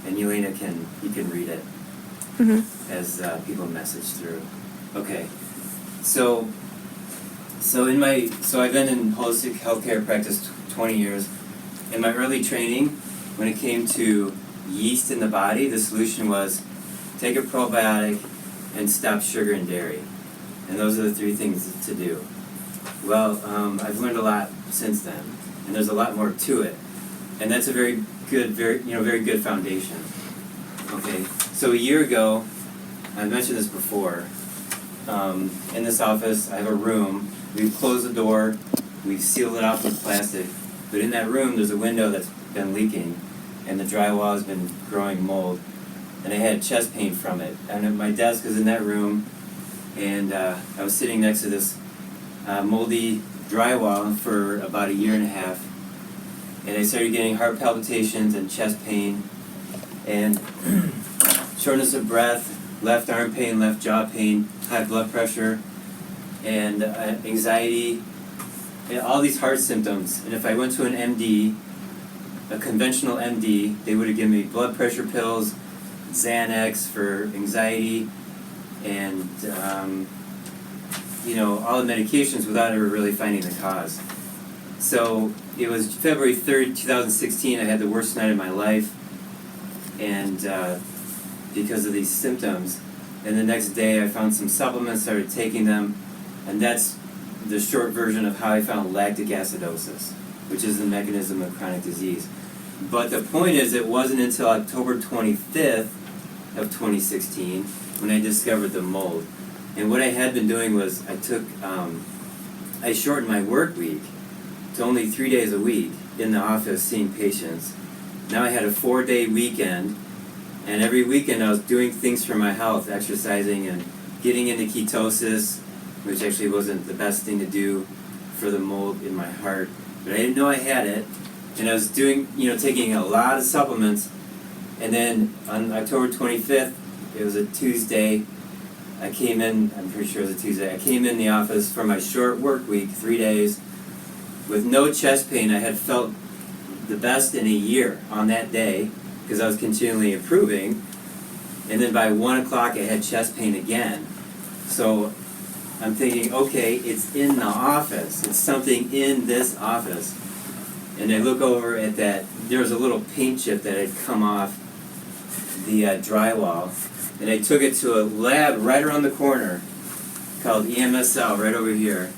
and Elena can read it as people message through. Okay, so I've been in holistic healthcare practice 20 years. In my early training, when it came to yeast in the body, the solution was take a probiotic and stop sugar and dairy, and those are the three things to do. Well, I've learned a lot since then, and there's a lot more to it, and that's a very good foundation. Okay, so a year ago, I mentioned this before. In this office, I have a room. We've closed the door. We've sealed it off with plastic, but in that room, there's a window that's been leaking, and the drywall has been growing mold, and I had chest pain from it. And my desk is in that room, and I was sitting next to this moldy drywall for about a year and a half, and I started getting heart palpitations and chest pain, and shortness of breath, left arm pain, left jaw pain, high blood pressure, and anxiety, and all these heart symptoms. And if I went to an MD, a conventional MD, they would have given me blood pressure pills, Xanax for anxiety, and all the medications without ever really finding the cause. So it was February 3rd, 2016, I had the worst night of my life, and because of these symptoms. And the next day I found some supplements, started taking them, and that's the short version of how I found lactic acidosis, which is the mechanism of chronic disease. But the point is, it wasn't until October 25th of 2016 when I discovered the mold. And what I had been doing was I shortened my work week to only 3 days a week in the office seeing patients. Now I had a 4-day weekend, and every weekend I was doing things for my health, exercising and getting into ketosis, which actually wasn't the best thing to do for the mold in my heart. But I didn't know I had it, and I was doing, taking a lot of supplements. And then on October 25th, it was a Tuesday, I came in, I'm pretty sure it was a Tuesday, I came in the office for my short work week, 3 days, with no chest pain. I had felt the best in a year on that day, because I was continually improving. And then by 1 o'clock I had chest pain again. So I'm thinking, okay, it's in the office. It's something in this office. And I look over at that, there was a little paint chip that had come off the drywall. And I took it to a lab right around the corner called EMSL, right over here.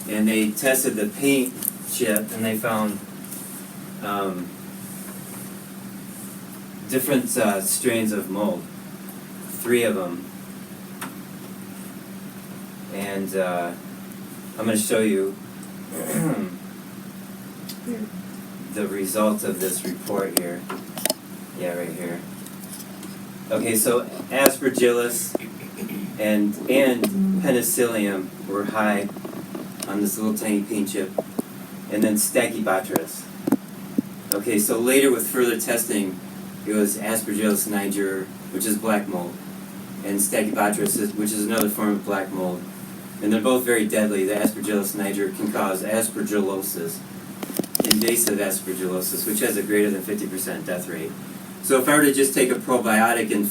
And they tested the paint chip, and they found different strains of mold, 3 of them. And I'm going to show you the results of this report here. Yeah, right here. Okay, so aspergillus and penicillium were high on this little tiny paint chip, and then stachybotrys. Okay, so later with further testing, it was aspergillus niger, which is black mold, and stachybotrys, which is another form of black mold. And they're both very deadly. The aspergillus niger can cause aspergillosis, invasive aspergillosis, which has a greater than 50% death rate. So if I were to just take a probiotic and,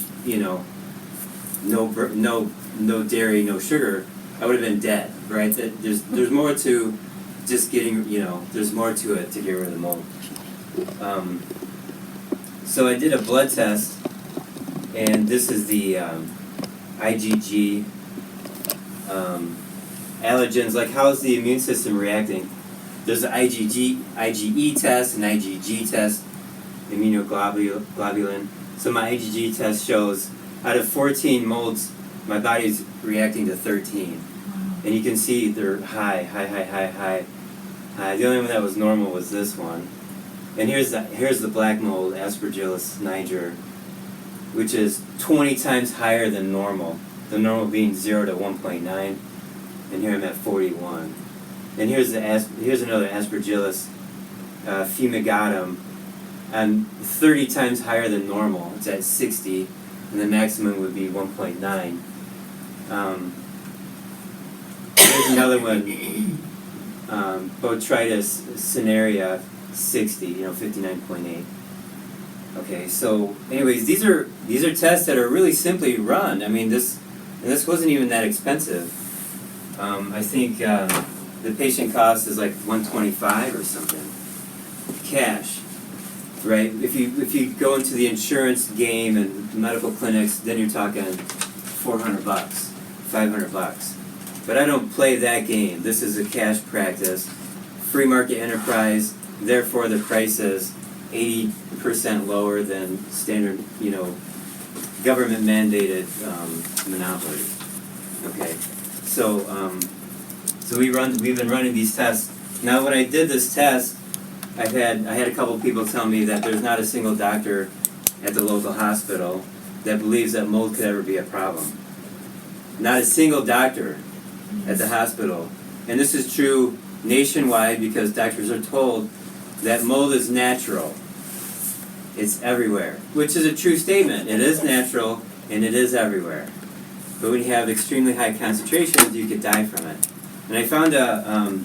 no dairy, no sugar, I would have been dead, right? There's more to just getting, there's more to it to get rid of the mold. So I did a blood test, and this is the IgG allergens. Like, how is the immune system reacting? There's an IgE test, an IgG test, immunoglobulin. So my IgG test shows out of 14 molds, my body's reacting to 13. And you can see they're high. The only one that was normal was this one. And here's the black mold, Aspergillus niger, which is 20 times higher than normal. The normal being 0 to 1.9, and here I'm at 41. And here's another Aspergillus fumigatum, and 30 times higher than normal. It's at 60, and the maximum would be 1.9. Here's another one, Botrytis cinerea, 60, 59.8. Okay, so anyways, these are tests that are really simply run. I mean, this wasn't even that expensive. I think the patient cost is like $125 or something, cash, right? If you go into the insurance game and medical clinics, then you're talking $400, $500. But I don't play that game. This is a cash practice, free market enterprise. Therefore, the price is 80% lower than standard, government mandated monopoly. Okay, so we've been running these tests. Now, when I did this test, I had a couple people tell me that there's not a single doctor at the local hospital that believes that mold could ever be a problem. Not a single doctor at the hospital, and this is true nationwide because doctors are told that mold is natural. It's everywhere, which is a true statement. It is natural and it is everywhere. But when you have extremely high concentrations, you could die from it. And I found a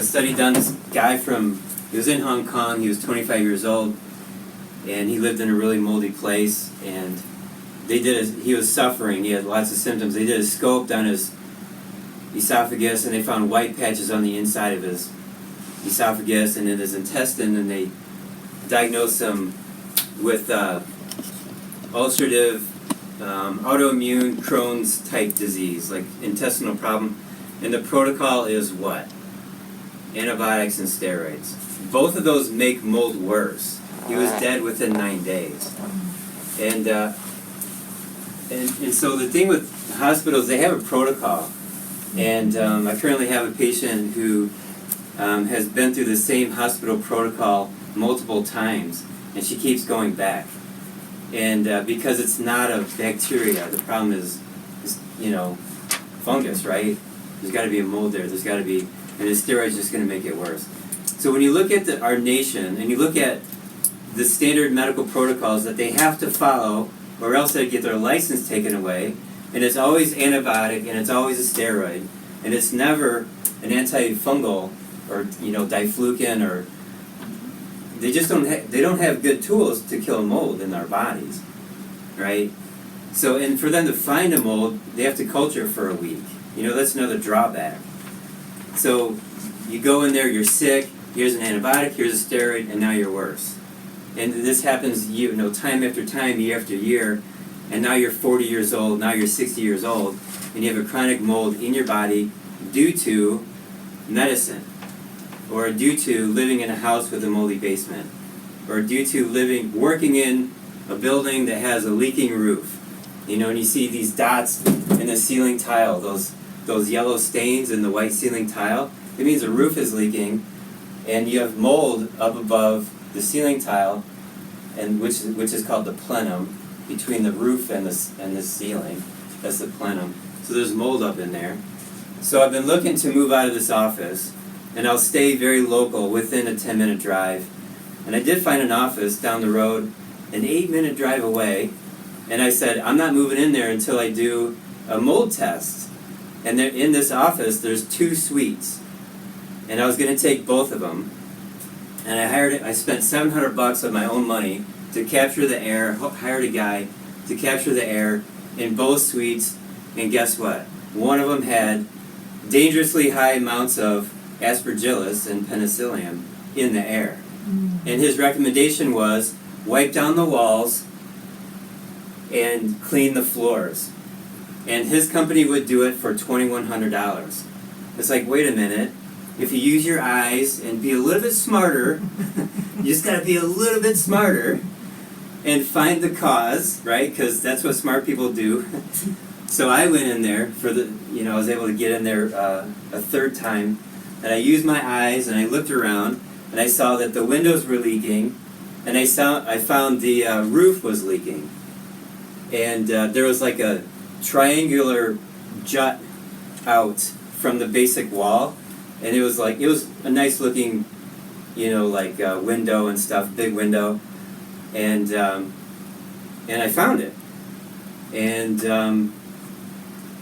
study done. This guy he was in Hong Kong. He was 25 years old, and he lived in a really moldy place. And he was suffering. He had lots of symptoms. They did a scope down his esophagus, and they found white patches on the inside of his esophagus and in his intestine, and they diagnosed him with ulcerative autoimmune Crohn's type disease, like intestinal problem. And the protocol is what? Antibiotics and steroids. Both of those make mold worse. He was dead within 9 days. And so the thing with hospitals, they have a protocol. And I currently have a patient who has been through the same hospital protocol multiple times, and she keeps going back. And because it's not a bacteria, the problem is fungus, right? There's got to be a mold there. There's got to be, and the steroid's just going to make it worse. So when you look at our nation, and you look at the standard medical protocols that they have to follow, or else they get their license taken away, and it's always antibiotic, and it's always a steroid, and it's never an antifungal, or diflucan, or they just don't have good tools to kill mold in our bodies, right? So, and for them to find a mold, they have to culture for a week. That's another drawback. So you go in there, you're sick, here's an antibiotic, here's a steroid, and now you're worse. And this happens time after time, year after year, and now you're 40 years old, now you're 60 years old, and you have a chronic mold in your body due to medicine, or due to living in a house with a moldy basement, or due to working in a building that has a leaking roof. And you see these dots in the ceiling tile, those yellow stains in the white ceiling tile. It means the roof is leaking, and you have mold up above the ceiling tile, and which is called the plenum, between the roof and the ceiling. That's the plenum. So there's mold up in there. So I've been looking to move out of this office, and I'll stay very local, within a 10-minute drive. And I did find an office down the road, an 8-minute drive away, and I said, I'm not moving in there until I do a mold test. And in this office, there's 2 suites. And I was going to take both of them. And I spent $700 of my own money to capture the air, hired a guy to capture the air in both suites. And guess what? One of them had dangerously high amounts of aspergillus and penicillium in the air. And his recommendation was wipe down the walls and clean the floors. And his company would do it for $2,100. It's like, wait a minute. If you use your eyes and be a little bit smarter, you just got to be a little bit smarter and find the cause, right? Because that's what smart people do. So I went in there I was able to get in there a third time, and I used my eyes and I looked around and I saw that the windows were leaking, and I found the roof was leaking, and there was like a triangular jut out from the basic wall, and it was a nice looking, window and stuff, big window, and I found it, and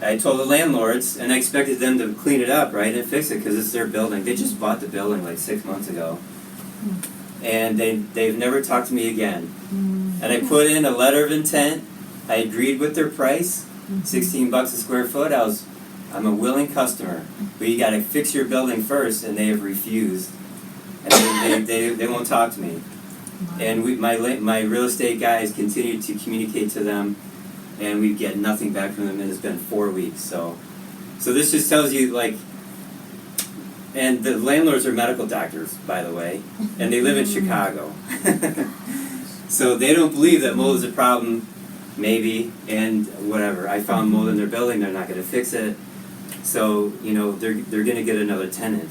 I told the landlords, and I expected them to clean it up, right, and fix it, because it's their building. They just bought the building like 6 months ago. and they've never talked to me again. And I put in a letter of intent. I agreed with their price, $16 a square foot. I'm a willing customer, but you got to fix your building first, and they have refused. And they won't talk to me. And my real estate guys continue to communicate to them, and we get nothing back from them, and it's been 4 weeks. So this just tells you, like, and the landlords are medical doctors, by the way, and they live in Chicago. So they don't believe that mold is a problem, maybe, and whatever. I found mold in their building, they're not going to fix it. So, you know, they're going to get another tenant.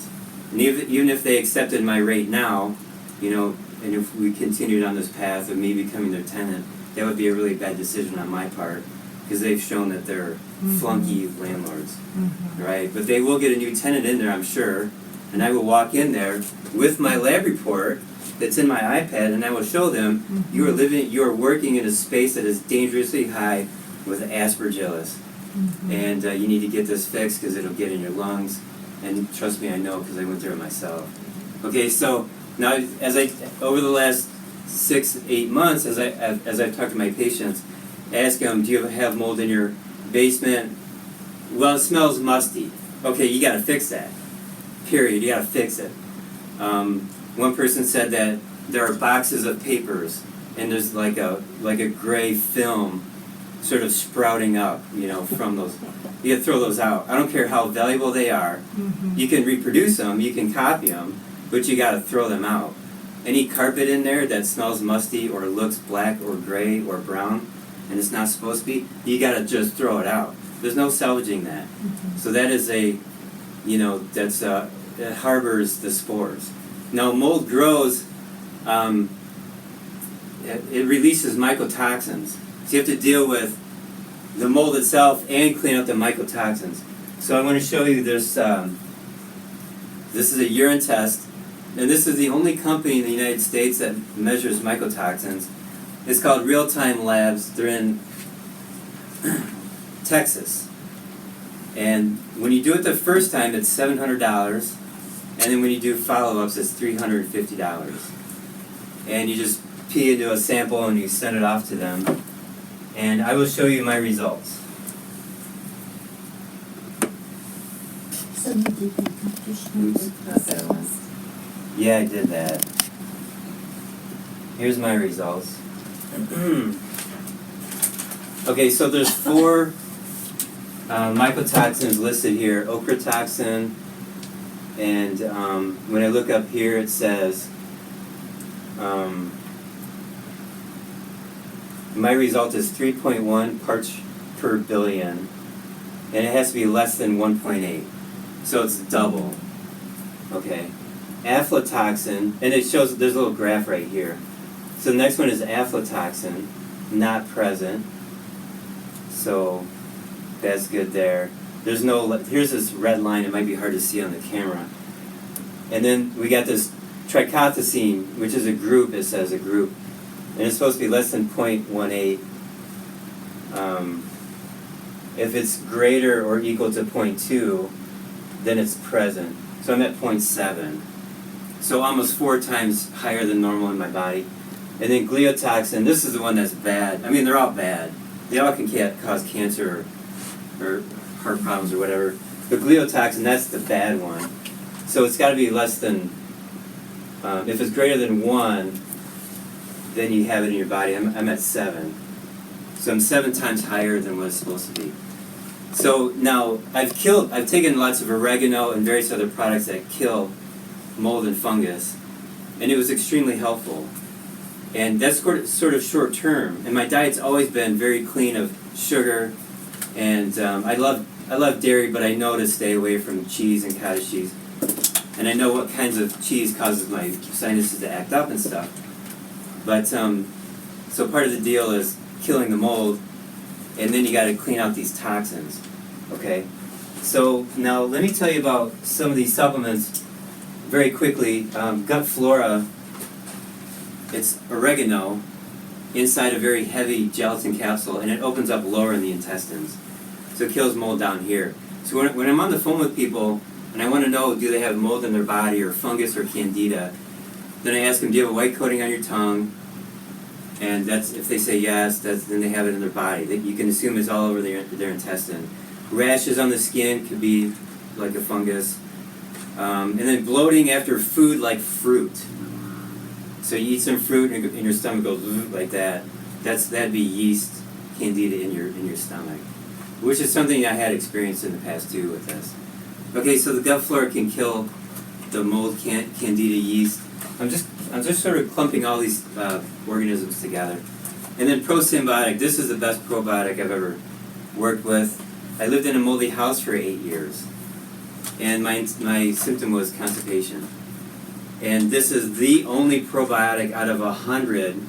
And even if they accepted my rate now, you know, and if we continued on this path of me becoming their tenant, that would be a really bad decision on my part, because they've shown that they're flunky landlords, right? But they will get a new tenant in there, I'm sure, and I will walk in there with my lab report that's in my iPad, and I will show them you are working in a space that is dangerously high with aspergillus, and you need to get this fixed because it'll get in your lungs. And trust me, I know because I went through it myself. Okay, so now over the last 6-8 months, as I've talked to my patients, I ask them, do you have mold in your basement? Well, it smells musty. Okay, you got to fix that. Period. You got to fix it. One person said that there are boxes of papers, and there's like a gray film sort of sprouting up, you know, from those. You got to throw those out. I don't care how valuable they are. You can reproduce them, you can copy them, but you got to throw them out. Any carpet in there that smells musty or looks black or gray or brown, and it's not supposed to be, you got to just throw it out. There's no salvaging that. So that is it harbors the spores. Now mold grows, it releases mycotoxins. So you have to deal with the mold itself and clean up the mycotoxins. So I want to show you this. This is a urine test, and this is the only company in the United States that measures mycotoxins. It's called Real Time Labs. They're in Texas. And when you do it the first time, it's $700. And then when you do follow-ups, it's $350. And you just pee into a sample and you send it off to them. And I will show you my results. So you did the competition Not that one. Yeah, I did that. Here's my results. Okay, so there's 4 mycotoxins listed here. Ochratoxin, and when I look up here it says my result is 3.1 parts per billion, and it has to be less than 1.8, so it's double. Okay, aflatoxin, and it shows, there's a little graph right here. So the next one is aflatoxin, not present, so that's good there. There's no, here's this red line, it might be hard to see on the camera. And then we got this trichothecene, which is a group, it says a group. And it's supposed to be less than 0.18. If it's greater or equal to 0.2, then it's present. So I'm at 0.7. So almost 4 times higher than normal in my body. And then gliotoxin, this is the one that's bad. I mean, they're all bad. They all can cause cancer or heart problems or whatever. But gliotoxin, that's the bad one. So it's got to be less than, if it's greater than 1, then you have it in your body. I'm at 7. So I'm 7 times higher than what it's supposed to be. So now, I've taken lots of oregano and various other products that kill mold and fungus, and it was extremely helpful. And that's sort of short term. And my diet's always been very clean of sugar, and I love dairy, but I know to stay away from cheese and cottage cheese. And I know what kinds of cheese causes my sinuses to act up and stuff. But so part of the deal is killing the mold, and then you got to clean out these toxins. Okay, so now let me tell you about some of these supplements very quickly. Gut Flora, it's oregano inside a very heavy gelatin capsule, and it opens up lower in the intestines, so it kills mold down here. So when I'm on the phone with people and I want to know, do they have mold in their body or fungus or candida, Then I ask them, do you have a white coating on your tongue? And that's, if they say yes, then they have it in their body. You can assume it's all over their intestine. Rashes on the skin could be like a fungus. And then bloating after food, like fruit. So you eat some fruit and your stomach goes like that. That'd be yeast candida in your stomach, which is something I had experienced in the past too with this. Okay, so the gut flora can kill the mold candida yeast. I'm just sort of clumping all these organisms together. And then prosymbiotic. This is the best probiotic I've ever worked with. I lived in a moldy house for 8 years, and my symptom was constipation. And this is the only probiotic out of 100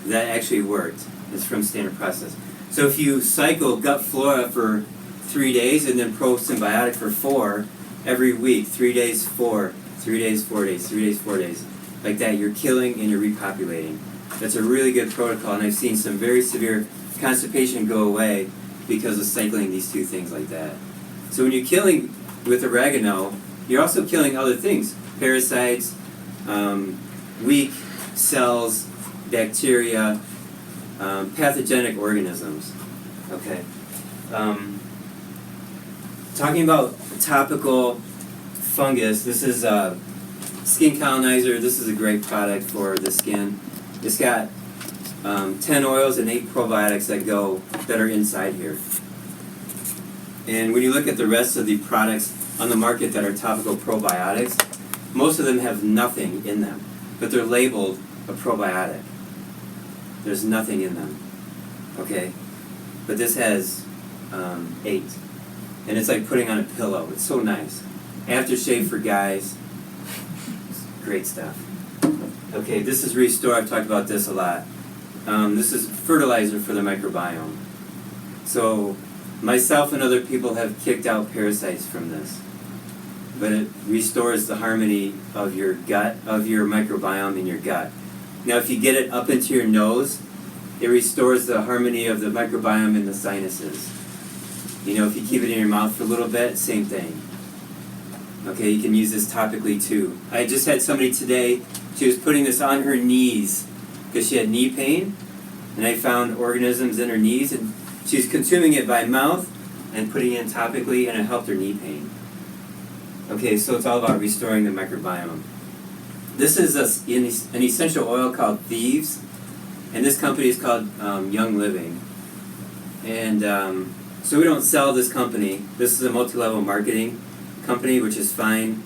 that actually worked. It's from Standard Process. So if you cycle gut flora for 3 days and then prosymbiotic for 4 every week, 3 days 4, 3 days 4 days, 3 days 4 days, like that, you're killing and you're repopulating. That's a really good protocol, and I've seen some very severe constipation go away because of cycling these two things like that. So when you're killing with oregano, you're also killing other things. Parasites, weak cells, bacteria, pathogenic organisms. Okay. Talking about topical fungus, this is a skin colonizer. This is a great product for the skin. It's got 10 oils and 8 probiotics that are inside here. And when you look at the rest of the products on the market that are topical probiotics, most of them have nothing in them, but they're labeled a probiotic. There's nothing in them, okay? But this has 8, and it's like putting on a pillow. It's so nice. Aftershave for guys, great stuff. Okay, this is Restore. I've talked about this a lot. This is fertilizer for the microbiome. So myself and other people have kicked out parasites from this. But it restores the harmony of your gut, of your microbiome in your gut. Now if you get it up into your nose, it restores the harmony of the microbiome in the sinuses. You know, if you keep it in your mouth for a little bit, same thing. Okay, you can use this topically too. I just had somebody today, she was putting this on her knees because she had knee pain, and I found organisms in her knees, and she was consuming it by mouth and putting it in topically, and it helped her knee pain. Okay, so it's all about restoring the microbiome. This is an essential oil called Thieves, and this company is called Young Living. And so we don't sell this company. This is a multi-level marketing company, which is fine,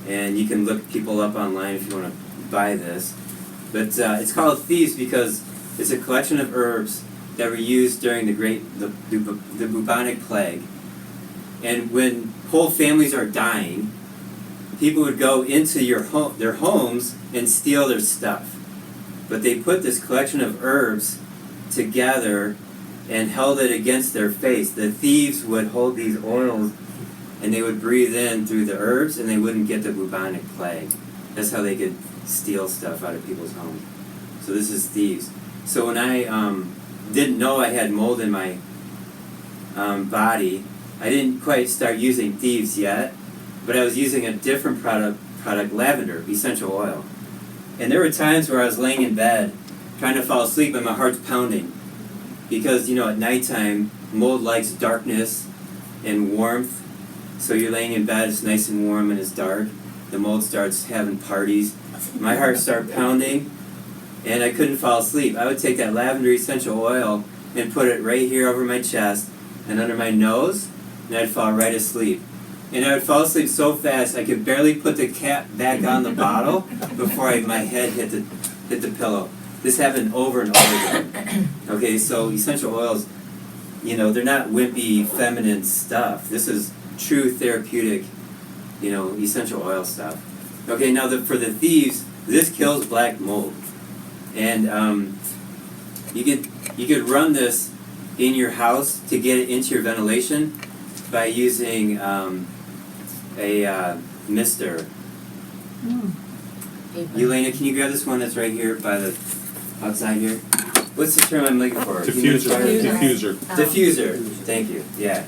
and you can look people up online if you want to buy this. But it's called Thieves because it's a collection of herbs that were used during the bubonic plague. And when whole families are dying, people would go into their homes and steal their stuff. But they put this collection of herbs together and held it against their face. The thieves would hold these oils and they would breathe in through the herbs and they wouldn't get the bubonic plague. That's how they could steal stuff out of people's homes. So this is Thieves. So when I didn't know I had mold in my body, I didn't quite start using Thieves yet, but I was using a different product, lavender, essential oil. And there were times where I was laying in bed trying to fall asleep and my heart's pounding. Because, you know, at nighttime, mold likes darkness and warmth. So you're laying in bed, it's nice and warm and it's dark. The mold starts having parties. My heart started pounding and I couldn't fall asleep. I would take that lavender essential oil and put it right here over my chest and under my nose, and I'd fall right asleep. And I would fall asleep so fast I could barely put the cap back on the bottle before my head hit the pillow. This happened over and over again. Okay, so essential oils, you know, they're not wimpy, feminine stuff. This is true therapeutic, you know, essential oil stuff. Okay, now for the Thieves, this kills black mold. And you could run this in your house to get it into your ventilation by using a mister. Elena, can you grab this one that's right here by the outside here? What's the term I'm looking for? Diffuser. Diffuser. Thank you. Yeah.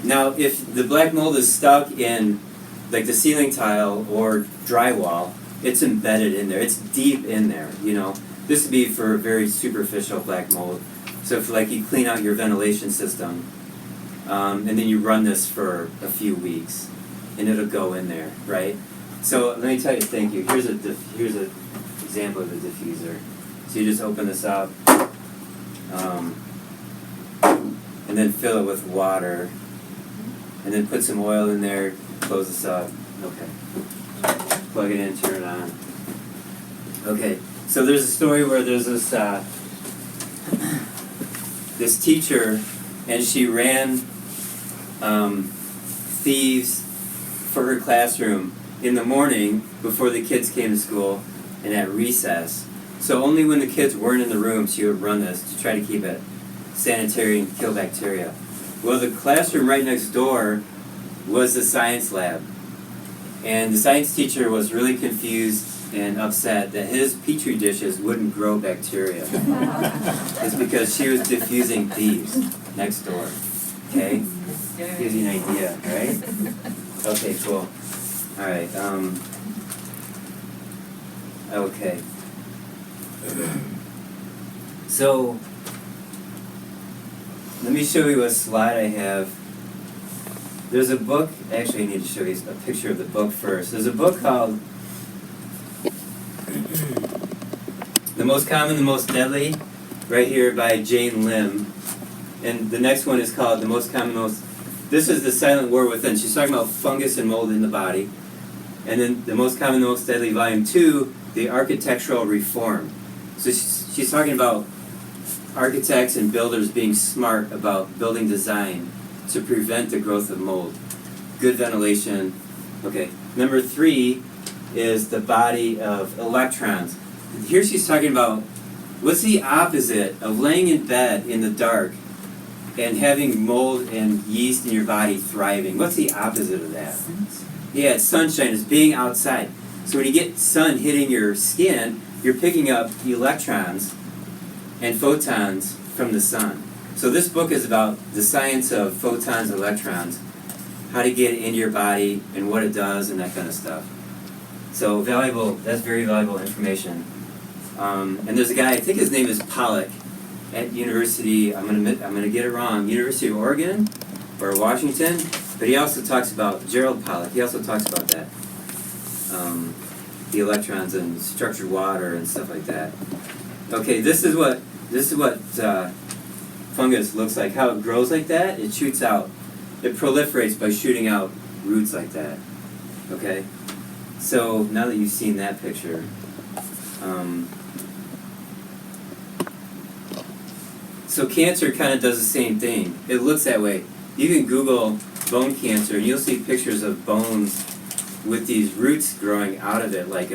Now, if the black mold is stuck in like the ceiling tile or drywall, It's embedded in there. It's deep in there, you know. This would be for very superficial black mold. So if like you clean out your ventilation system, and then you run this for a few weeks, and it'll go in there, right? So let me tell you, thank you. Here's a example of the diffuser. So you just open this up, and then fill it with water, and then put some oil in there, close this up. Okay. Plug it in, turn it on. Okay, so there's a story where there's this this teacher, and she ran thieves for her classroom in the morning before the kids came to school and at recess. So only when the kids weren't in the room she would run this to try to keep it sanitary and kill bacteria. Well, the classroom right next door was the science lab. And the science teacher was really confused and upset that his petri dishes wouldn't grow bacteria. It's because she was diffusing thieves next door. Okay? Gives you an idea, right? Okay, cool. Alright, okay. So, let me show you a slide I have. There's a book, actually I need to show you a picture of the book first. There's a book called The Most Common, the Most Deadly, right here by Jane Lim. And the next one is called The Most Common, Most... This is The Silent War Within. She's talking about fungus and mold in the body. And then The Most Common, the Most Deadly, Volume 2, The Architectural Reform. So she's talking about architects and builders being smart about building design to prevent the growth of mold. Good ventilation. Okay. Number 3 is the body of electrons. Here she's talking about what's the opposite of laying in bed in the dark and having mold and yeast in your body thriving. What's the opposite of that? Yeah, it's sunshine. It's being outside. So when you get sun hitting your skin, you're picking up electrons and photons from the sun. So this book is about the science of photons, electrons, how to get it into your body and what it does and that kind of stuff. So valuable, that's very valuable information. And there's a guy, I think his name is Pollock, at University, I'm gonna get it wrong, University of Oregon or Washington, but he also talks about, Gerald Pollock, he also talks about that. The electrons and structured water and stuff like that. Okay, this is what fungus looks like. How it grows like that, it shoots out, it proliferates by shooting out roots like that. Okay? So now that you've seen that picture, so cancer kind of does the same thing. It looks that way. You can Google bone cancer and you'll see pictures of bones with these roots growing out of it like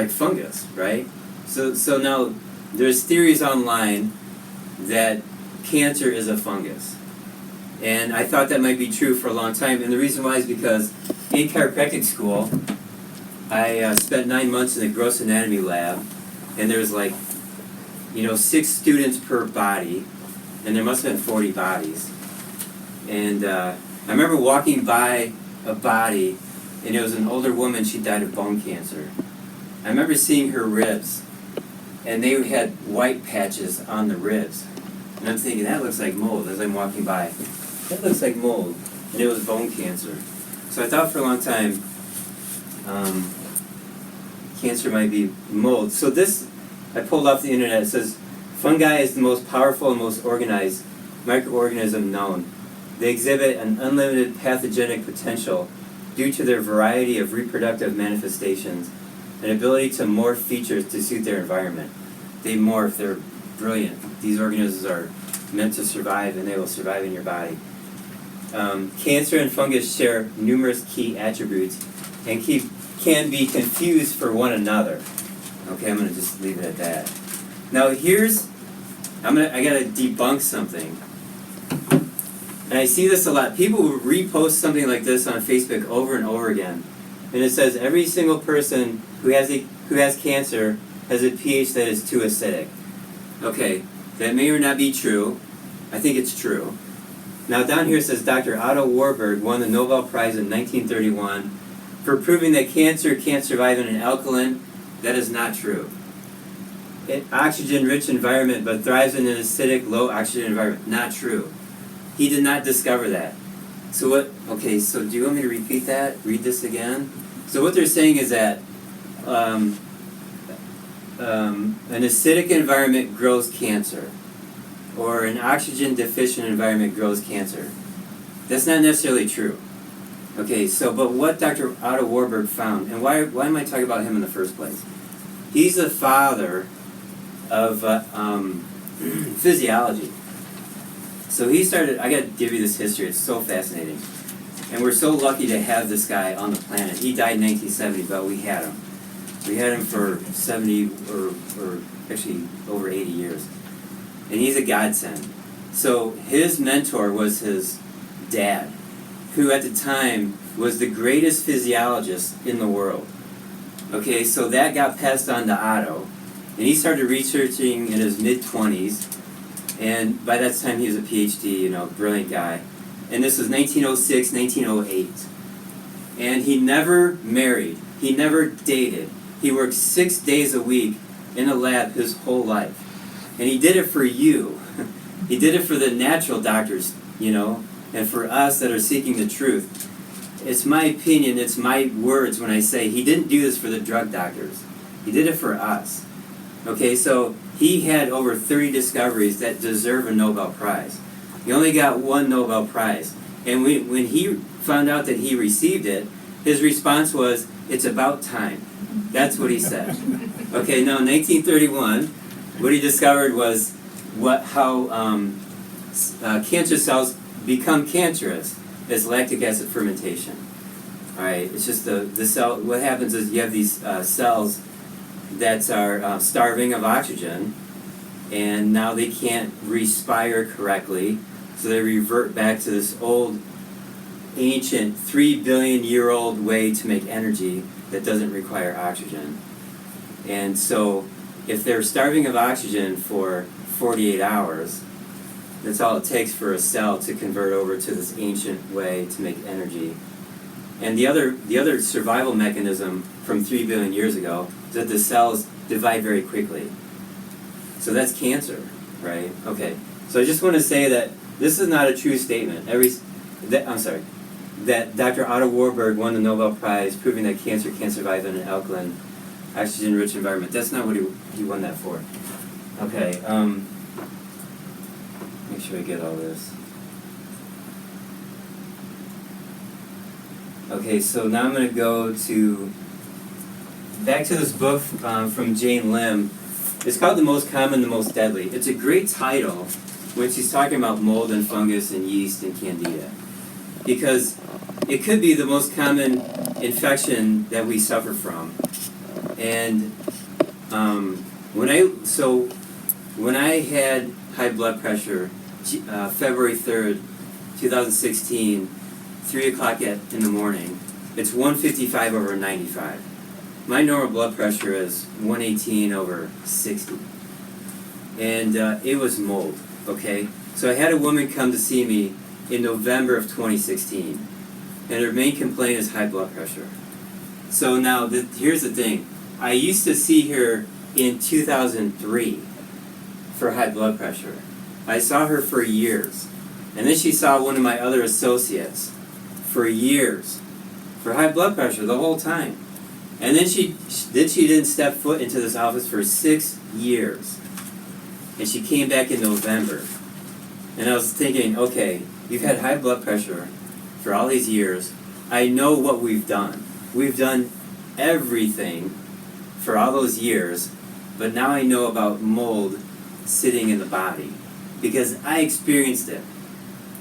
fungus, right? So now there's theories online that cancer is a fungus. And I thought that might be true for a long time. And the reason why is because in chiropractic school, I spent 9 months in the gross anatomy lab, and there's 6 students per body, and there must have been 40 bodies. And I remember walking by a body, and it was an older woman, she died of bone cancer. I remember seeing her ribs, and they had white patches on the ribs. And I'm thinking, that looks like mold as I'm walking by. That looks like mold. And it was bone cancer. So I thought for a long time, cancer might be mold. So this, I pulled off the internet, it says, fungi is the most powerful and most organized microorganism known. They exhibit an unlimited pathogenic potential due to their variety of reproductive manifestations and ability to morph features to suit their environment. They morph, they're brilliant. These organisms are meant to survive, and they will survive in your body. Cancer and fungus share numerous key attributes and can be confused for one another. Okay, I'm going to just leave it at that. Now I gotta debunk something. And I see this a lot. People will repost something like this on Facebook over and over again. And it says every single person who has cancer has a pH that is too acidic. Okay, that may or not be true. I think it's true. Now down here it says Dr. Otto Warburg won the Nobel Prize in 1931 for proving that cancer can't survive in an alkaline, that is not true. Oxygen-rich environment but thrives in an acidic, low-oxygen environment, not true. He did not discover that. So what, okay, so do you want me to repeat that? Read this again? So what they're saying is that an acidic environment grows cancer, or an oxygen-deficient environment grows cancer. That's not necessarily true. Okay, so, but what Dr. Otto Warburg found, and why am I talking about him in the first place? He's the father of physiology. So he started, I gotta give you this history, it's so fascinating. And we're so lucky to have this guy on the planet. He died in 1970, but we had him. We had him for 70, or actually over 80 years. And he's a godsend. So his mentor was his dad, who at the time was the greatest physiologist in the world. Okay, so that got passed on to Otto, and he started researching in his mid-20s, and by that time he was a PhD, brilliant guy. And this was 1906, 1908. And he never married, he never dated. He worked 6 days a week in a lab his whole life. And he did it for you. He did it for the natural doctors, and for us that are seeking the truth. It's my opinion, it's my words when I say he didn't do this for the drug doctors. He did it for us. Okay, so he had over 30 discoveries that deserve a Nobel Prize. He only got one Nobel Prize. And when he found out that he received it, his response was, "It's about time." That's what he said. Okay, now in 1931, what he discovered was how cancer cells become cancerous is lactic acid fermentation. Alright, it's just the cell, what happens is you have these cells that are starving of oxygen, and now they can't respire correctly, so they revert back to this old, ancient, 3 billion year old way to make energy that doesn't require oxygen. And so, if they're starving of oxygen for 48 hours, that's all it takes for a cell to convert over to this ancient way to make energy. And the other survival mechanism from 3 billion years ago is that the cells divide very quickly. So that's cancer, right? Okay. So I just want to say that this is not a true statement. That Dr. Otto Warburg won the Nobel Prize proving that cancer can't survive in an alkaline, oxygen-rich environment. That's not what he won that for. Okay. Make sure I get all this. Okay, so now I'm going to go back to this book from Jane Lim. It's called The Most Common, The Most Deadly. It's a great title when she's talking about mold and fungus and yeast and candida, because it could be the most common infection that we suffer from. And when I had high blood pressure, February 3rd, 2016, 3 o'clock in the morning, it's 155 over 95. My normal blood pressure is 118 over 60. And it was mold, okay? So I had a woman come to see me in November of 2016, and her main complaint is high blood pressure. So now, here's the thing. I used to see her in 2003 for high blood pressure. I saw her for years. And then she saw one of my other associates for years for high blood pressure the whole time. And then she didn't step foot into this office for 6 years. And she came back in November. And I was thinking, okay, you've had high blood pressure for all these years. I know what we've done. We've done everything for all those years, but now I know about mold sitting in the body because I experienced it.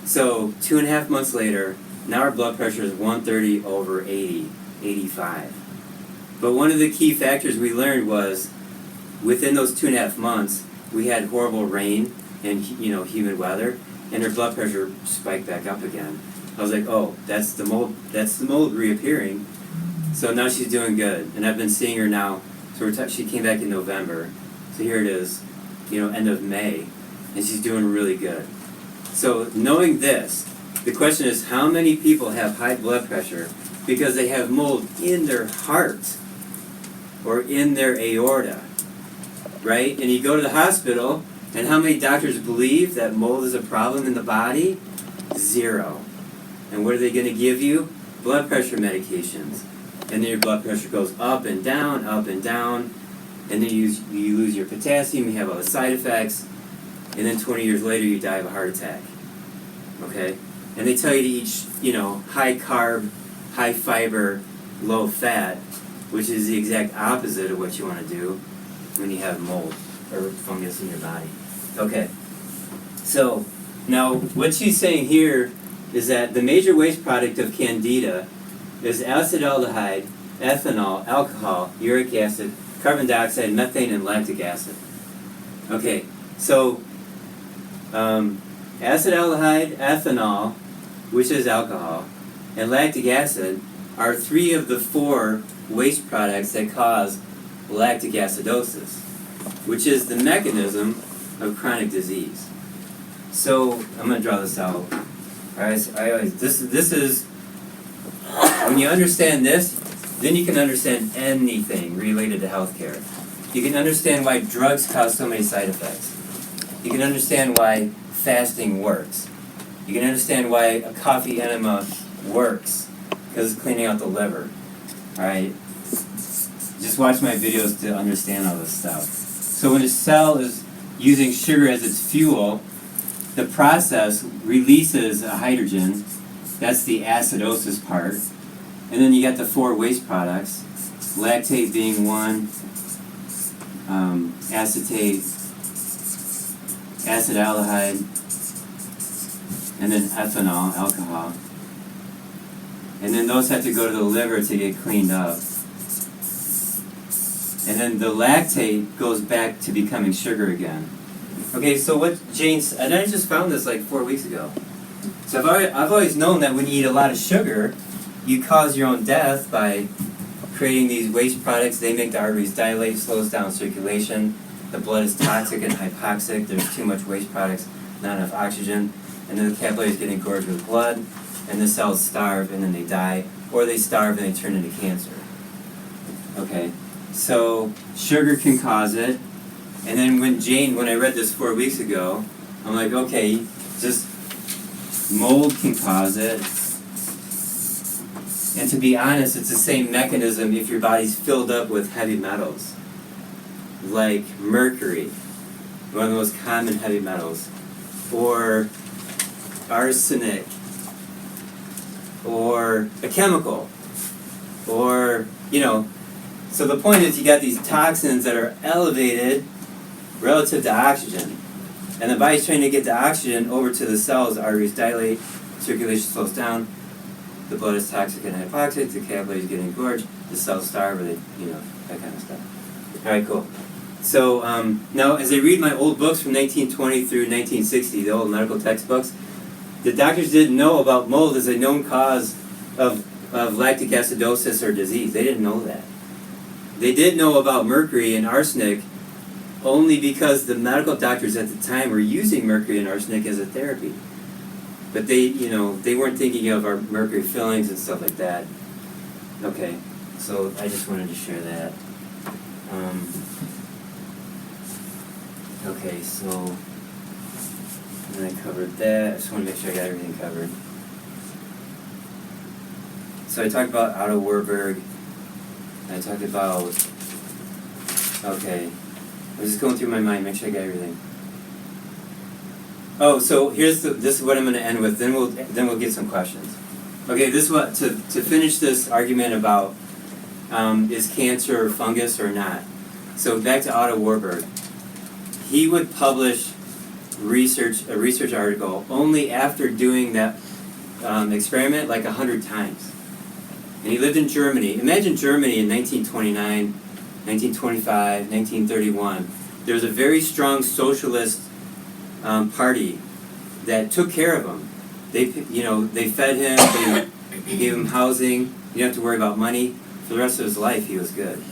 So 2.5 months later, now our blood pressure is 130 over 80, 85. But one of the key factors we learned was within those 2.5 months, we had horrible rain and humid weather, and her blood pressure spiked back up again. I was like, oh, that's the mold reappearing. So now she's doing good, and I've been seeing her now. So she came back in November. So here it is, end of May, and she's doing really good. So knowing this, the question is, how many people have high blood pressure because they have mold in their heart or in their aorta, right? And you go to the hospital, and how many doctors believe that mold is a problem in the body? 0. And what are they going to give you? Blood pressure medications. And then your blood pressure goes up and down, and then you lose your potassium, you have all the side effects, and then 20 years later you die of a heart attack. Okay? And they tell you to eat, high carb, high fiber, low fat, which is the exact opposite of what you want to do when you have mold or fungus in your body. Okay. So, now what she's saying here is that the major waste product of candida is acetaldehyde, ethanol, alcohol, uric acid, carbon dioxide, methane, and lactic acid. Okay, so acetaldehyde, ethanol, which is alcohol, and lactic acid are 3 of the 4 waste products that cause lactic acidosis, which is the mechanism of chronic disease. So I'm going to draw this out. This is when you understand this, then you can understand anything related to healthcare. You can understand why drugs cause so many side effects. You can understand why fasting works. You can understand why a coffee enema works, because it's cleaning out the liver. Alright? Just watch my videos to understand all this stuff. So when a cell is using sugar as its fuel, the process releases a hydrogen. That's the acidosis part. And then you got the 4 waste products, lactate being one, acetate, acetaldehyde, and then ethanol, alcohol. And then those have to go to the liver to get cleaned up. And then the lactate goes back to becoming sugar again. Okay, so what Jane's, and I just found this like 4 weeks ago. So I've always known that when you eat a lot of sugar, you cause your own death by creating these waste products. They make the arteries dilate, slows down circulation. The blood is toxic and hypoxic. There's too much waste products, not enough oxygen. And then the capillaries get engorged with blood, and the cells starve, and then they die. Or they starve and they turn into cancer. Okay, so sugar can cause it. And then when I read this 4 weeks ago, I'm like, okay, just mold can cause it. And to be honest, it's the same mechanism if your body's filled up with heavy metals. Like mercury, one of the most common heavy metals. Or arsenic. Or a chemical. Or, so the point is you got these toxins that are elevated relative to oxygen. And the body's trying to get the oxygen over to the cells, arteries dilate, circulation slows down, the blood is toxic and hypoxic, the capillaries get engorged, the cells starve, or they, that kind of stuff. Alright, cool. So, now as I read my old books from 1920 through 1960, the old medical textbooks, the doctors didn't know about mold as a known cause of lactic acidosis or disease. They didn't know that. They did know about mercury and arsenic only because the medical doctors at the time were using mercury and arsenic as a therapy. But they weren't thinking of our mercury fillings and stuff like that. Okay, so I just wanted to share that. Okay, so then I covered that. I just want to make sure I got everything covered. So I talked about Warburg. I talked about, okay, I was just going through my mind, make sure I got everything. Oh, so this is what I'm going to end with. Then we'll get some questions. Okay, this is what to finish this argument about is cancer or fungus or not. So back to Warburg. He would publish a research article only after doing that experiment like 100 times. And he lived in Germany. Imagine Germany in 1929, 1925, 1931. There was a very strong socialist party that took care of him. They fed him, they gave him housing. You didn't have to worry about money. For the rest of his life, he was good,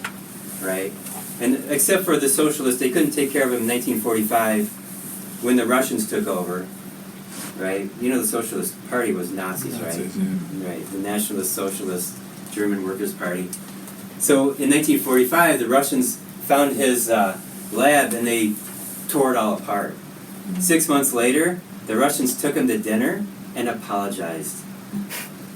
right? And except for the socialists, they couldn't take care of him in 1945 when the Russians took over, right? The Socialist Party was Nazis, right? Yeah. Right, the Nationalist Socialists German Workers' Party. So in 1945, the Russians found his lab and they tore it all apart. 6 months later, the Russians took him to dinner and apologized.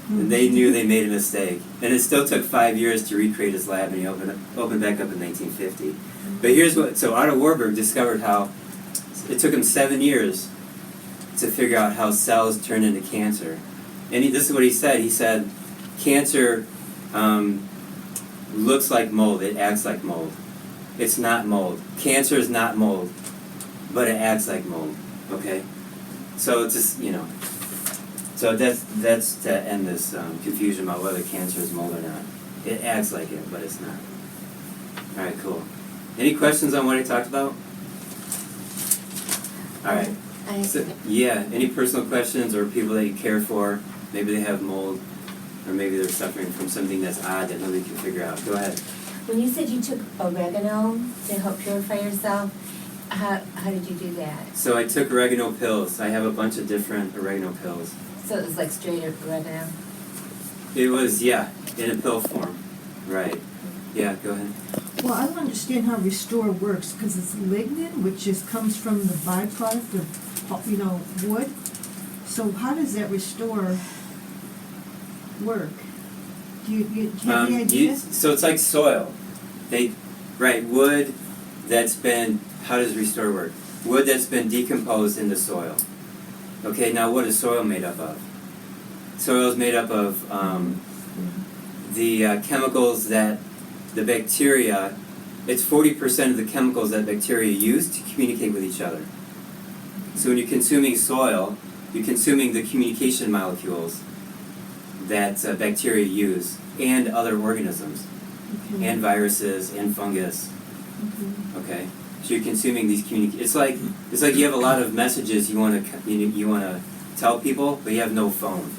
And they knew they made a mistake. And it still took 5 years to recreate his lab, and he opened back up in 1950. But here's what, so Otto Warburg discovered how it took him 7 years to figure out how cells turn into cancer. And this is what he said. He said, cancer looks like mold, it acts like mold. It's not mold. Cancer is not mold, but it acts like mold, okay? So it's just, you know, so that's to end this confusion about whether cancer is mold or not. It acts like it, but it's not. All right, cool. Any questions on what I talked about? All right. So, yeah, any personal questions or people that you care for? Maybe they have mold, or maybe they're suffering from something that's odd that nobody can figure out. Go ahead. When you said you took oregano to help purify yourself, how did you do that? So I took oregano pills. I have a bunch of different oregano pills. So it was like straight oregano? It was, yeah, in a pill form. Right. Yeah, go ahead. Well, I don't understand how Restore works, because it's lignin, which just comes from the byproduct of, wood. So how does that Restore work? Do you have any idea? So it's like soil. Wood that's been, how does Restore work? Wood that's been decomposed into soil. Okay, now what is soil made up of? Soil is made up of the chemicals that the bacteria, it's 40% of the chemicals that bacteria use to communicate with each other. So when you're consuming soil, you're consuming the communication molecules that bacteria use, and other organisms, and viruses, and fungus. Okay, so you're consuming these it's like you have a lot of messages you want to tell people, but you have no phone.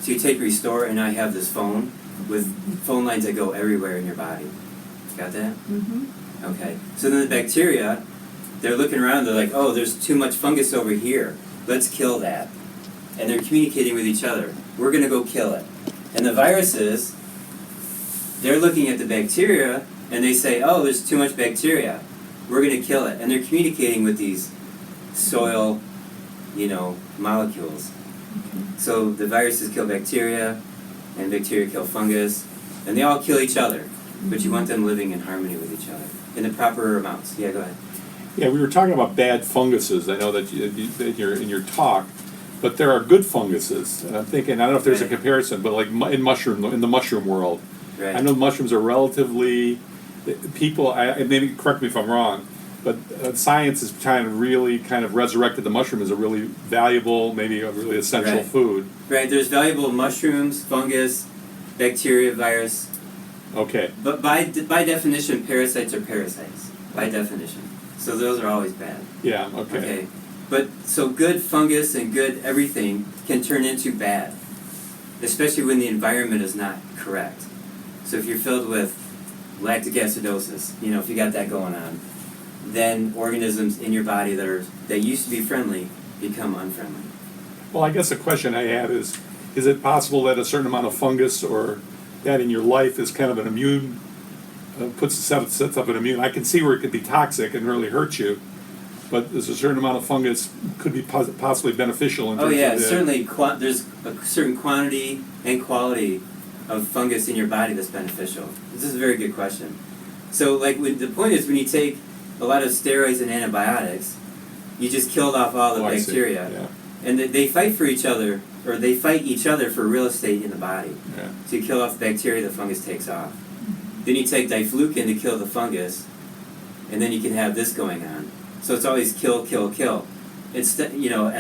So you take Restore, and I have this phone with phone lines that go everywhere in your body. Got that? Mm-hmm. Okay. So then the bacteria, they're looking around. They're like, oh, there's too much fungus over here. Let's kill that. And they're communicating with each other. We're going to go kill it. And the viruses, they're looking at the bacteria, and they say, oh, there's too much bacteria. We're going to kill it. And they're communicating with these soil, molecules. So the viruses kill bacteria, and bacteria kill fungus, and they all kill each other. But you want them living in harmony with each other in the proper amounts. Yeah, go ahead. Yeah, we were talking about bad funguses. I know that you're in your talk, but there are good funguses. And I'm thinking, I don't know if there's a comparison, but like in the mushroom world, Right. I know mushrooms are relatively maybe correct me if I'm wrong, but science is kind of resurrected the mushroom as a really valuable, maybe a really essential food. Right. There's valuable mushrooms, fungus, bacteria, virus. Okay. But by definition, parasites are parasites. By definition. So those are always bad. Yeah, okay. But so good fungus and good everything can turn into bad, especially when the environment is not correct. So if you're filled with lactic acidosis, if you got that going on, then organisms in your body that used to be friendly become unfriendly. Well, I guess the question I have is it possible that a certain amount of fungus or that in your life is kind of an immune, sets up an immune? I can see where it could be toxic and really hurt you, but there's a certain amount of fungus could be possibly beneficial in terms of certainly there's a certain quantity and quality of fungus in your body that's beneficial. This is a very good question. So the point is when you take a lot of steroids and antibiotics, you just killed off all the bacteria. Yeah. And they fight for each other, or they fight each other for real estate in the body. Yeah. So you kill off the bacteria, the fungus takes off. Then you take diflucan to kill the fungus, and then you can have this going on. So it's always kill, kill, kill. As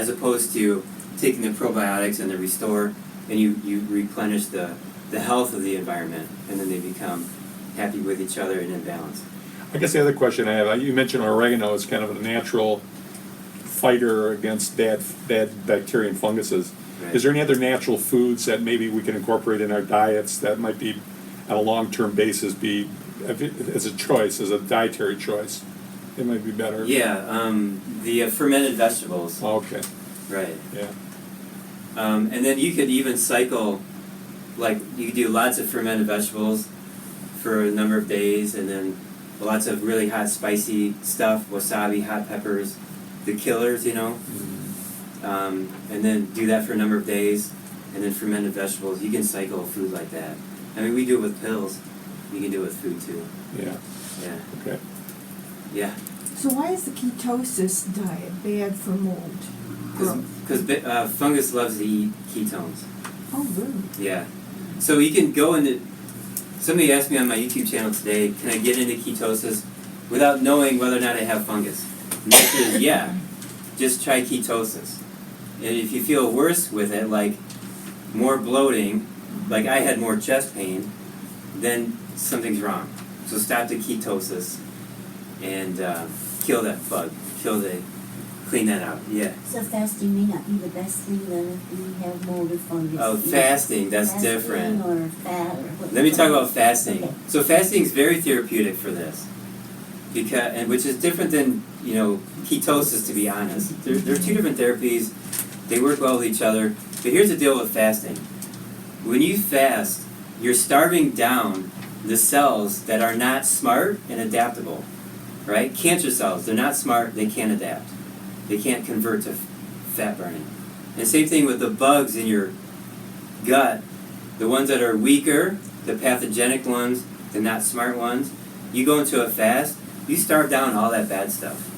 opposed to taking the probiotics and the Restore, and you replenish the health of the environment, and then they become happy with each other and in balance. I guess the other question I have, you mentioned oregano is kind of a natural fighter against bad bacteria and funguses. Right. Is there any other natural foods that maybe we can incorporate in our diets that might be, on a long-term basis, be as a choice, as a dietary choice? It might be better. Yeah, the fermented vegetables. Oh, okay. Right. Yeah. And then you could even cycle like you do lots of fermented vegetables for a number of days, and then lots of really hot spicy stuff, wasabi, hot peppers, the killers, you know. And then do that for a number of days, and then fermented vegetables. You can cycle food like that. I mean, we do it with pills. You can do it with food too. Yeah. Yeah. Okay. Yeah. So why is the ketosis diet bad for mold? Because fungus loves to eat ketones. Oh, really? Yeah. So you can go into. Somebody asked me on my YouTube channel today, can I get into ketosis without knowing whether or not I have fungus? And the answer is yeah. Just try ketosis. And if you feel worse with it, like more bloating, like I had more chest pain, then something's wrong. So stop the ketosis and kill that bug. Clean that out. Yeah. So fasting may not be the best thing then if we have mold or fungus. Oh, fasting, that's fasting different. Or fat or what. Let me talk about fasting. Okay. So fasting is very therapeutic for this, which is different than ketosis. To be honest, there are two different therapies. They work well with each other. But here's the deal with fasting: when you fast, you're starving down the cells that are not smart and adaptable. Right? Cancer cells, they're not smart. They can't adapt. They can't convert to fat burning. And same thing with the bugs in your gut. The ones that are weaker, the pathogenic ones, the not smart ones, you go into a fast, you starve down all that bad stuff.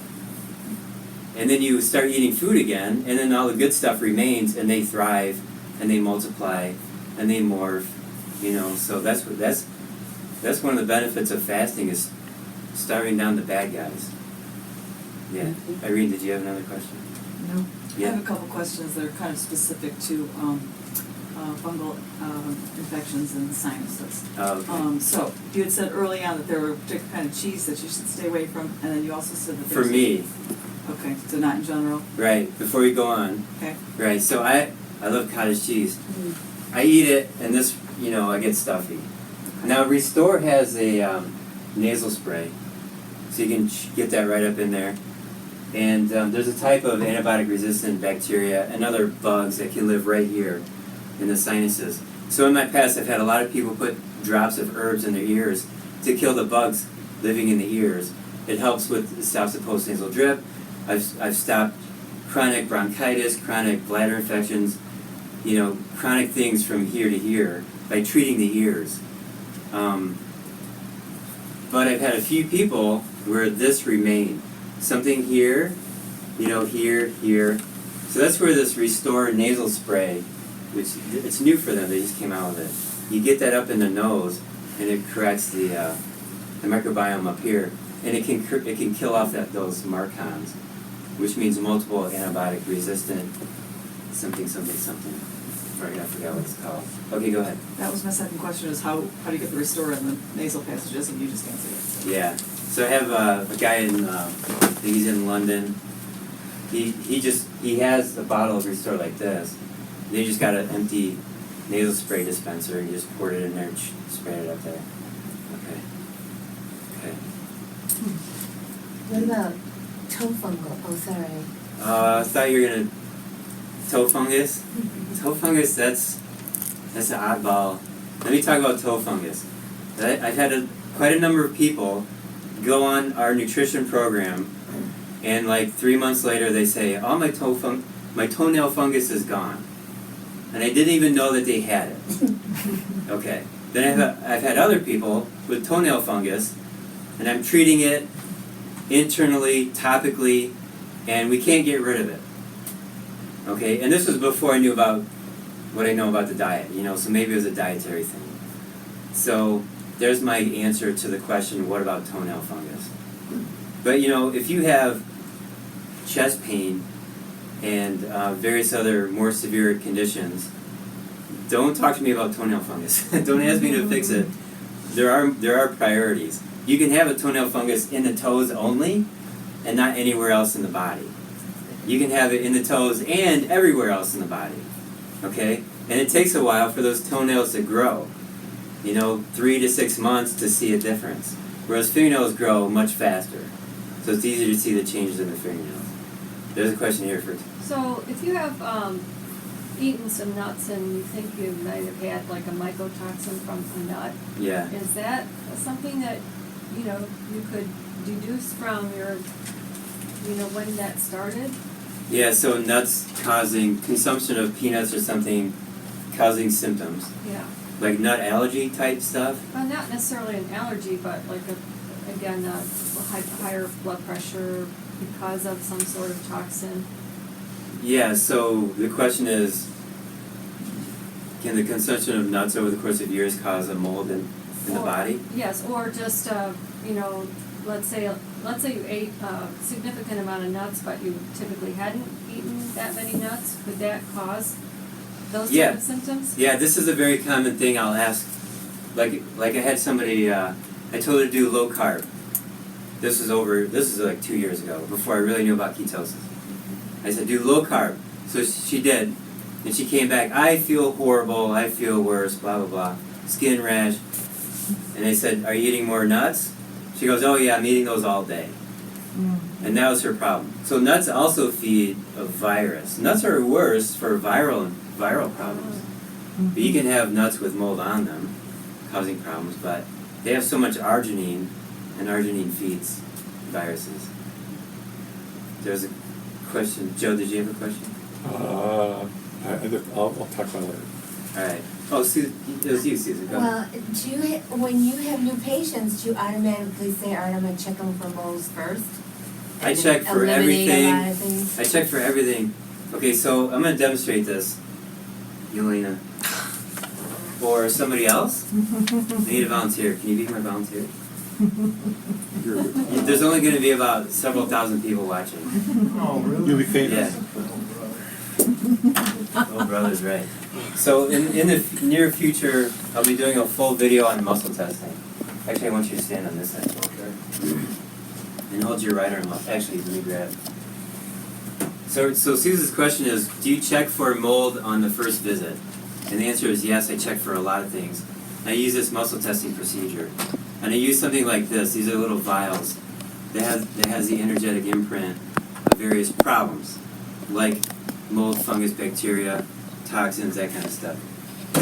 And then you start eating food again, and then all the good stuff remains, and they thrive, and they multiply, and they morph. So that's one of the benefits of fasting is starving down the bad guys. Yeah. Irene, did you have another question? No. Yeah. I have a couple questions that are kind of specific to fungal infections and sinuses. Oh, okay. So you had said early on that there were a particular kind of cheese that you should stay away from, and then you also said that For there's me, okay, so not in general. right, before we go on, Okay. right, so I love cottage cheese. Mm. I eat it, and this, I get stuffy. Now, Restore has a nasal spray, so you can get that right up in there. And there's a type of antibiotic-resistant bacteria and other bugs that can live right here in the sinuses. So in my past, I've had a lot of people put drops of herbs in their ears to kill the bugs living in the ears. It helps with stops the postnasal drip. I've stopped chronic bronchitis, chronic bladder infections, chronic things from here to here by treating the ears. But I've had a few people where this remained. Something here, here. So that's where this Restore nasal spray, which it's new for them, they just came out with it. You get that up in the nose, and it corrects the microbiome up here, and it can kill off those marcons, which means multiple antibiotic resistant something. I forgot what it's called. Okay, go ahead. That was my second question: is how do you get the Restore in the nasal passages, and you just answered it. So. Yeah. So I have a guy in, I think he's in London. He has a bottle of Restore like this. They just got an empty nasal spray dispenser and you just poured it in there and sprayed it up there. Okay. What about toe fungal? Oh, sorry. I thought you were gonna toe fungus. Toe fungus, that's an oddball. Let me talk about toe fungus. I've had quite a number of people go on our nutrition program, and like 3 months later they say, "Oh, my toenail fungus is gone," and I didn't even know that they had it. Okay. Then I've had other people with toenail fungus, and I'm treating it internally, topically, and we can't get rid of it. Okay, and this was before I knew about what I know about the diet, so maybe it was a dietary thing. So there's my answer to the question, what about toenail fungus? But if you have chest pain and various other more severe conditions, don't talk to me about toenail fungus. Don't ask me to fix it. There are priorities. You can have a toenail fungus in the toes only and not anywhere else in the body. You can have it in the toes and everywhere else in the body. Okay? And it takes a while for those toenails to grow. 3 to 6 months to see a difference. Whereas fingernails grow much faster. So it's easier to see the changes in the fingernails. There's a question here for So if you have eaten some nuts and you think you might have had like a mycotoxin from a nut. Yeah. Is that something that, you know, you could deduce from your, you know, when that started? Yeah, so nuts causing, consumption of peanuts or something causing symptoms. Yeah. Like nut allergy type stuff? Well, not necessarily an allergy, but like higher blood pressure because of some sort of toxin. Yeah, so the question is, can the consumption of nuts over the course of years cause a mold in the body? Yes, or just, you know, let's say you ate a significant amount of nuts, but you typically hadn't eaten that many nuts. Could that cause those type of symptoms? Yeah, this is a very common thing I'll ask. Like I had somebody, I told her to do low carb. This is like 2 years ago, before I really knew about ketosis. I said, do low carb. So she did. And she came back, I feel horrible, I feel worse, blah, blah, blah. Skin rash. And I said, are you eating more nuts? She goes, oh yeah, I'm eating those all day. And that was her problem. So nuts also feed a virus. Nuts are worse for viral problems. But you can have nuts with mold on them, causing problems, but they have so much arginine, and arginine feeds viruses. There's a question. Joe, did you have a question? I'll talk about it later. Alright. Oh, it was you, Susan. Go ahead. Well, when you have new patients, do you automatically say, all right, I'm gonna check them for moles first? I And check for eliminate everything. a lot of things? I check for everything. Okay, so I'm going to demonstrate this. Yelena. Or somebody else? I need a volunteer. Can you be my volunteer? There's only going to be about several thousand people watching. Oh, really? You'll be famous. Yeah. Oh, brother's right. So in the near future, I'll be doing a full video on muscle testing. Actually, I want you to stand on this side. Okay. And hold your right arm up. Actually, let me grab. So Susan's question is, do you check for mold on the first visit? And the answer is yes, I check for a lot of things. I use this muscle testing procedure. And I use something like this. These are little vials that has the energetic imprint of various problems, like mold, fungus, bacteria, toxins, that kind of stuff.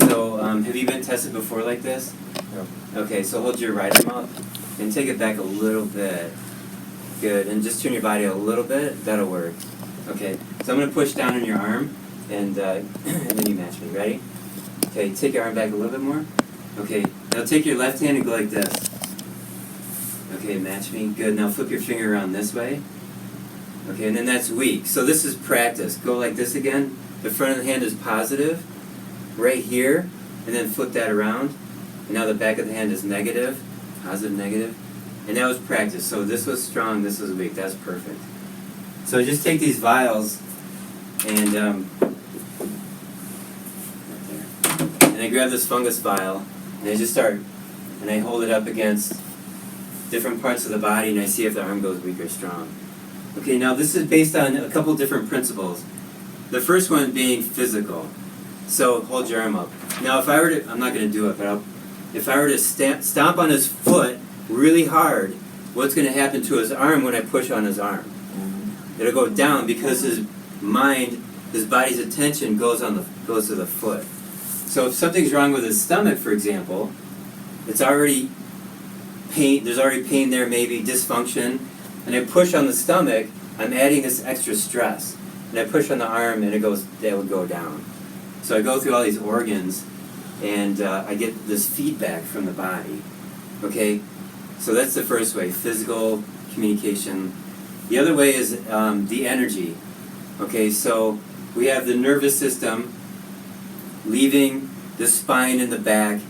So have you been tested before like this? No. Okay, so hold your right arm up and take it back a little bit. Good, and just turn your body a little bit. That'll work. Okay, so I'm going to push down on your arm, and then you match me. Ready? Okay, take your arm back a little bit more. Okay, now take your left hand and go like this. Okay, match me. Good, now flip your finger around this way. Okay, and then that's weak. So this is practice. Go like this again. The front of the hand is positive, right here, and then flip that around. And now the back of the hand is negative, positive, negative. And that was practice. So this was strong, this was weak. That's perfect. So just take these vials and right there. And I grab this fungus vial and I just start, and I hold it up against different parts of the body and I see if the arm goes weak or strong. Okay, now this is based on a couple different principles. The first one being physical. So hold your arm up. Now if I were to, I'm not going to do it, but if I were to stomp on his foot really hard, what's going to happen to his arm when I push on his arm? It'll go down because his body's attention goes to the foot. So if something's wrong with his stomach, for example, it's already pain. There's already pain there, maybe dysfunction, and I push on the stomach. I'm adding this extra stress, and I push on the arm, and that would go down. So I go through all these organs, and I get this feedback from the body. Okay. So that's the first way, physical communication. The other way is the energy. Okay, so we have the nervous system leaving the spine in the back,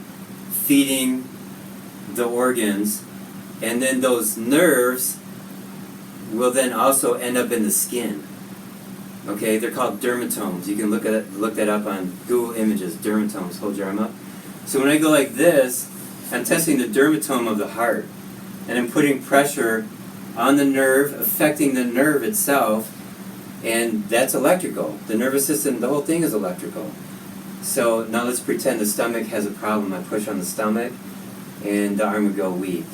feeding the organs, and then those nerves will then also end up in the skin. Okay, they're called dermatomes. You can look that up on Google Images, dermatomes. Hold your arm up. So when I go like this, I'm testing the dermatome of the heart. And I'm putting pressure on the nerve, affecting the nerve itself, and that's electrical. The nervous system, the whole thing is electrical. So now let's pretend the stomach has a problem. I push on the stomach, and the arm would go weak.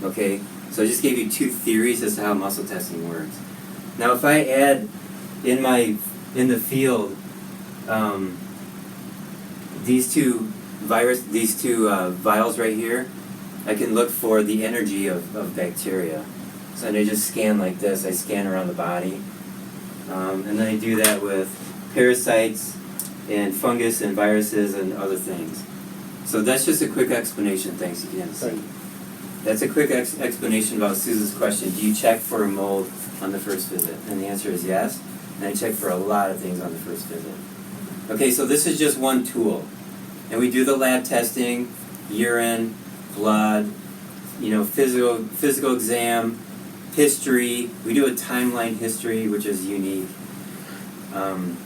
Okay? So I just gave you two theories as to how muscle testing works. Now if I add in the field these two vials right here, I can look for the energy of bacteria. So I just scan like this. I scan around the body. And then I do that with parasites and fungus and viruses and other things. So that's just a quick explanation. Thanks again, Steve. That's a quick explanation about Susan's question. Do you check for a mold on the first visit? And the answer is yes. And I check for a lot of things on the first visit. Okay, so this is just one tool. And we do the lab testing, urine, blood, physical exam, history. We do a timeline history, which is unique. And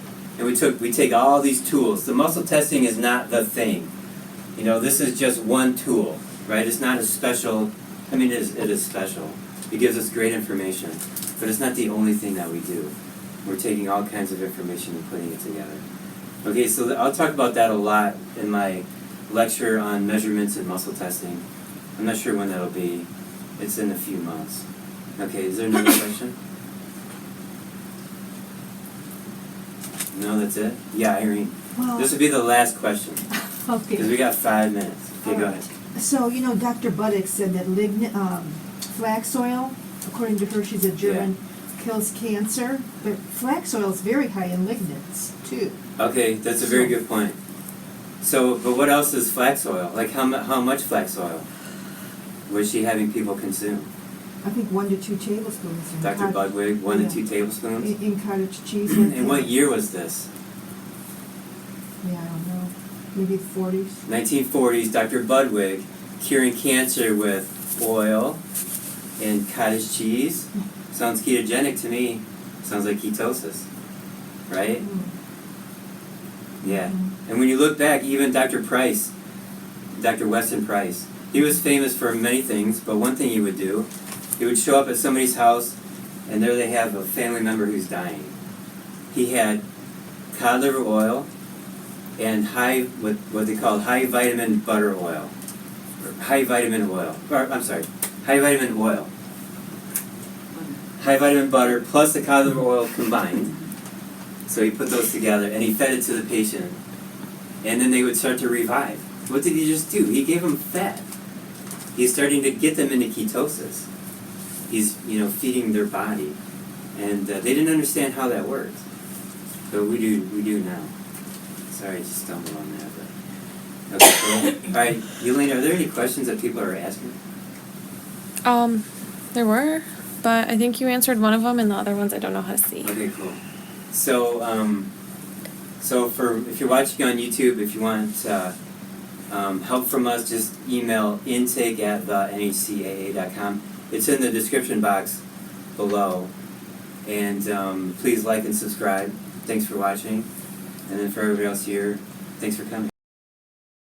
we take all these tools. The muscle testing is not the thing. This is just one tool, right? It's not a special, it is special. It gives us great information, but it's not the only thing that we do. We're taking all kinds of information and putting it together. Okay, so I'll talk about that a lot in my lecture on measurements and muscle testing. I'm not sure when that'll be. It's in a few months. Okay, is there another question? No, that's it? Yeah, Irene. Well, This would be the last question, because okay. we got 5 minutes. Okay, go ahead. So, Dr. Buddick said that flax oil, according to her, she's a German, kills cancer, but flax oil is very high in lignans, too. Okay, that's a very good point. So, but what else is flax oil? Like how much flax oil was she having people consume? I think 1 to 2 tablespoons. in Dr. Budwig, 1 to 2 tablespoons? In cottage cheese. And what year was this? Yeah, I don't know. Maybe the 40s. 1940s, Dr. Budwig curing cancer with oil and cottage cheese. Sounds ketogenic to me. Sounds like ketosis, right? Mm. Yeah. And when you look back, even Dr. Price, Dr. Weston Price, he was famous for many things, but one thing he would do, he would show up at somebody's house, and there they have a family member who's dying. He had cod liver oil and what they called high vitamin butter oil. Or high vitamin oil. High vitamin oil. High vitamin butter plus the cod liver oil combined. So he put those together and he fed it to the patient. And then they would start to revive. What did he just do? He gave them fat. He's starting to get them into ketosis. He's, feeding their body. And they didn't understand how that worked. But we do now. Sorry, I just stumbled on that. But. Okay, cool. All right, Yelena, are there any questions that people are asking? There were, but I think you answered one of them, and the other ones I don't know how to see. Okay, cool. So, if you're watching on YouTube, if you want help from us, just email intake@thenhcaa.com. It's in the description box below. And please like and subscribe. Thanks for watching. And then for everybody else here, thanks for coming.